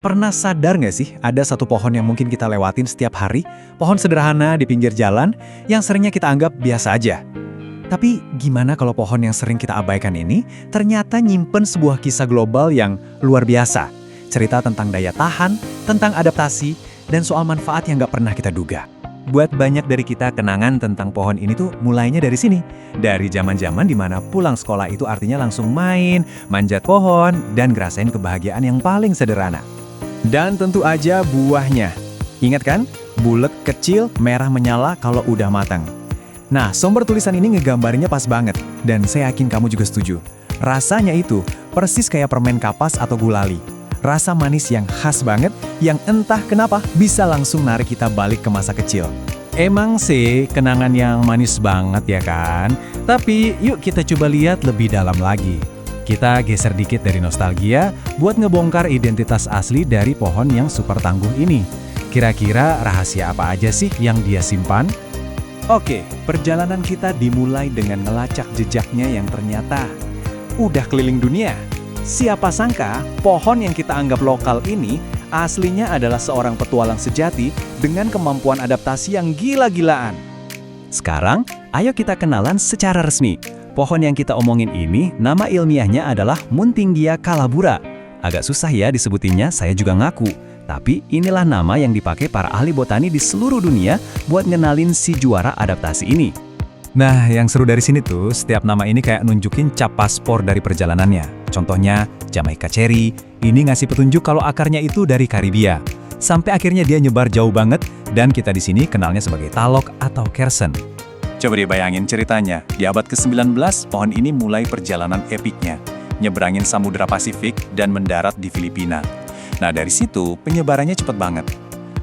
Pernah sadar nggak sih ada satu pohon yang mungkin kita lewatin setiap hari? Pohon sederhana di pinggir jalan yang seringnya kita anggap biasa aja. Tapi gimana kalau pohon yang sering kita abaikan ini ternyata nyimpen sebuah kisah global yang luar biasa? Cerita tentang daya tahan, tentang adaptasi, dan soal manfaat yang nggak pernah kita duga. Buat banyak dari kita, kenangan tentang pohon ini tuh mulainya dari sini. Dari zaman-zaman dimana pulang sekolah itu artinya langsung main, manjat pohon, dan ngerasain kebahagiaan yang paling sederhana. Dan tentu aja buahnya. Ingat kan? Bulet, kecil, merah menyala kalau udah matang. Nah, sumber tulisan ini ngegambarnya pas banget. Dan saya yakin kamu juga setuju. Rasanya itu persis kayak permen kapas atau gulali. Rasa manis yang khas banget, yang entah kenapa bisa langsung narik kita balik ke masa kecil. Emang sih, kenangan yang manis banget ya kan? Tapi yuk kita coba lihat lebih dalam lagi. Kita geser dikit dari nostalgia buat ngebongkar identitas asli dari pohon yang super tangguh ini. Kira-kira rahasia apa aja sih yang dia simpan? Oke, perjalanan kita dimulai dengan ngelacak jejaknya yang ternyata udah keliling dunia. Siapa sangka pohon yang kita anggap lokal ini aslinya adalah seorang petualang sejati dengan kemampuan adaptasi yang gila-gilaan. Sekarang, ayo kita kenalan secara resmi. Pohon yang kita omongin ini, nama ilmiahnya adalah Muntingia calabura. Agak susah ya disebutinnya, saya juga ngaku. Tapi inilah nama yang dipakai para ahli botani di seluruh dunia buat ngenalin si juara adaptasi ini. Nah, yang seru dari sini tuh, setiap nama ini kayak nunjukin cap paspor dari perjalanannya. Contohnya, Jamaica Cherry, ini ngasih petunjuk kalau akarnya itu dari Karibia. Sampai akhirnya dia nyebar jauh banget, dan kita di sini kenalnya sebagai talok atau kersen. Coba dibayangin ceritanya, di abad ke-19, pohon ini mulai perjalanan epiknya, nyebrangin Samudra Pasifik dan mendarat di Filipina. Nah, dari situ penyebarannya cepet banget.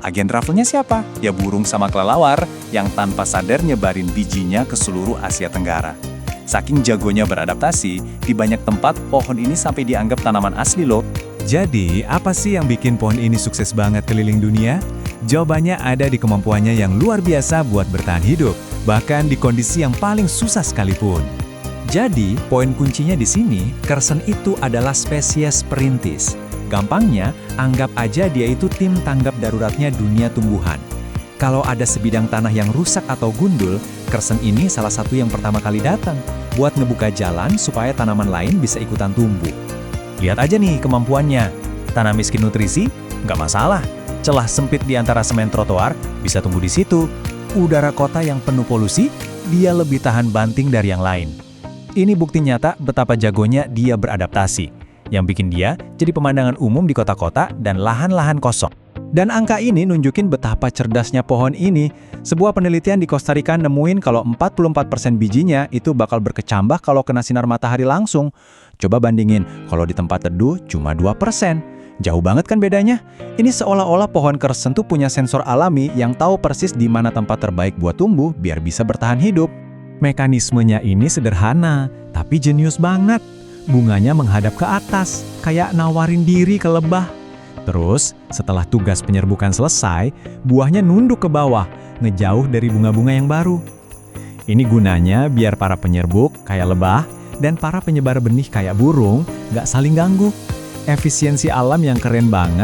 Agen travelnya siapa? Ya burung sama kelelawar yang tanpa sadar nyebarin bijinya ke seluruh Asia Tenggara. Saking jagonya beradaptasi, di banyak tempat pohon ini sampai dianggap tanaman asli loh. Jadi, apa sih yang bikin pohon ini sukses banget keliling dunia? Jawabannya ada di kemampuannya yang luar biasa buat bertahan hidup, bahkan di kondisi yang paling susah sekalipun. Jadi, poin kuncinya di sini, kersen itu adalah spesies perintis. Gampangnya, anggap aja dia itu tim tanggap daruratnya dunia tumbuhan. Kalau ada sebidang tanah yang rusak atau gundul, kersen ini salah satu yang pertama kali datang, buat ngebuka jalan supaya tanaman lain bisa ikutan tumbuh. Lihat aja nih kemampuannya. Tanah miskin nutrisi? Nggak masalah. Celah sempit di antara semen trotoar, bisa tumbuh di situ. Udara kota yang penuh polusi, dia lebih tahan banting dari yang lain. Ini bukti nyata betapa jagonya dia beradaptasi, yang bikin dia jadi pemandangan umum di kota-kota dan lahan-lahan kosong. Dan angka ini nunjukin betapa cerdasnya pohon ini. Sebuah penelitian di Costa Rica nemuin kalau 44% bijinya itu bakal berkecambah kalau kena sinar matahari langsung. Coba bandingin, kalau di tempat teduh cuma 2%. Jauh banget kan bedanya? Ini seolah-olah pohon kersen tuh punya sensor alami yang tahu persis di mana tempat terbaik buat tumbuh biar bisa bertahan hidup. Mekanismenya ini sederhana, tapi jenius banget. Bunganya menghadap ke atas, kayak nawarin diri ke lebah. Terus, setelah tugas penyerbukan selesai, buahnya nunduk ke bawah, ngejauh dari bunga-bunga yang baru. Ini gunanya biar para penyerbuk kayak lebah dan para penyebar benih kayak burung nggak saling ganggu. Efisiensi alam yang keren banget.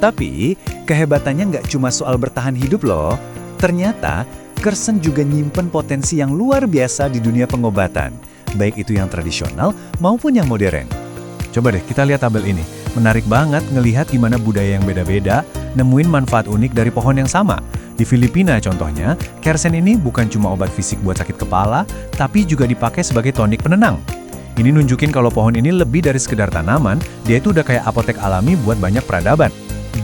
Tapi, kehebatannya nggak cuma soal bertahan hidup loh. Ternyata, kersen juga nyimpen potensi yang luar biasa di dunia pengobatan, baik itu yang tradisional maupun yang modern. Coba deh kita lihat tabel ini. Menarik banget ngelihat gimana budaya yang beda-beda nemuin manfaat unik dari pohon yang sama. Di Filipina contohnya, kersen ini bukan cuma obat fisik buat sakit kepala, tapi juga dipakai sebagai tonik penenang. Ini nunjukin kalau pohon ini lebih dari sekedar tanaman, dia itu udah kayak apotek alami buat banyak peradaban.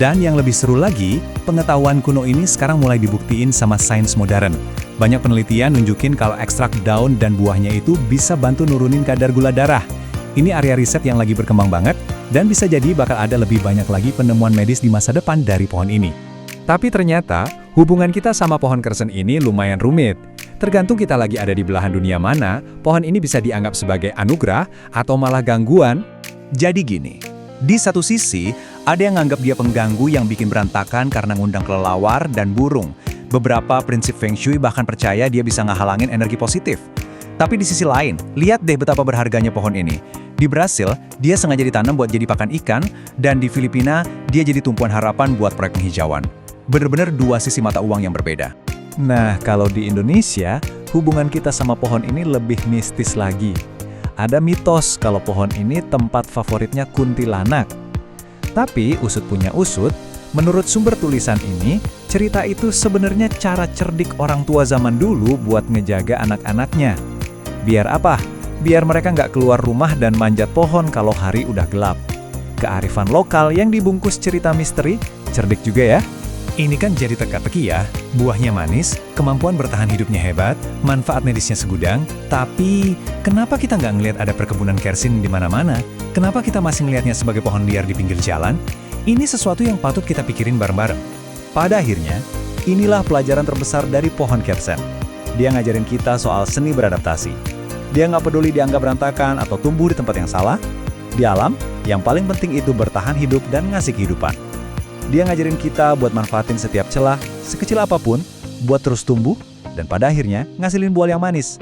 Dan yang lebih seru lagi, pengetahuan kuno ini sekarang mulai dibuktiin sama sains modern. Banyak penelitian nunjukin kalau ekstrak daun dan buahnya itu bisa bantu nurunin kadar gula darah. Ini area riset yang lagi berkembang banget, dan bisa jadi bakal ada lebih banyak lagi penemuan medis di masa depan dari pohon ini. Tapi ternyata, hubungan kita sama pohon kersen ini lumayan rumit. Tergantung kita lagi ada di belahan dunia mana, pohon ini bisa dianggap sebagai anugerah atau malah gangguan. Jadi gini, di satu sisi, ada yang nganggap dia pengganggu yang bikin berantakan karena ngundang kelelawar dan burung. Beberapa prinsip Feng Shui bahkan percaya dia bisa ngehalangin energi positif. Tapi di sisi lain, lihat deh betapa berharganya pohon ini. Di Brasil, dia sengaja ditanam buat jadi pakan ikan, dan di Filipina, dia jadi tumpuan harapan buat proyek penghijauan. Bener-bener dua sisi mata uang yang berbeda. Nah, kalau di Indonesia, hubungan kita sama pohon ini lebih mistis lagi. Ada mitos kalau pohon ini tempat favoritnya kuntilanak. Tapi usut punya usut, menurut sumber tulisan ini, cerita itu sebenarnya cara cerdik orang tua zaman dulu buat ngejaga anak-anaknya. Biar apa? Biar mereka nggak keluar rumah dan manjat pohon kalau hari udah gelap. Kearifan lokal yang dibungkus cerita misteri, cerdik juga ya. Ini kan jadi teka-teki ya, buahnya manis, kemampuan bertahan hidupnya hebat, manfaat medisnya segudang, tapi kenapa kita nggak ngelihat ada perkebunan kersin di mana-mana? Kenapa kita masih ngelihatnya sebagai pohon liar di pinggir jalan? Ini sesuatu yang patut kita pikirin bareng-bareng. Pada akhirnya, inilah pelajaran terbesar dari pohon kersen. Dia ngajarin kita soal seni beradaptasi. Dia nggak peduli dianggap berantakan atau tumbuh di tempat yang salah. Di alam, yang paling penting itu bertahan hidup dan ngasih kehidupan. Dia ngajarin kita buat manfaatin setiap celah, sekecil apapun, buat terus tumbuh, dan pada akhirnya ngasilin buah yang manis.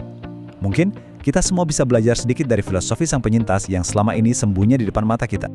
Mungkin kita semua bisa belajar sedikit dari filosofi sang penyintas yang selama ini sembunyi di depan mata kita.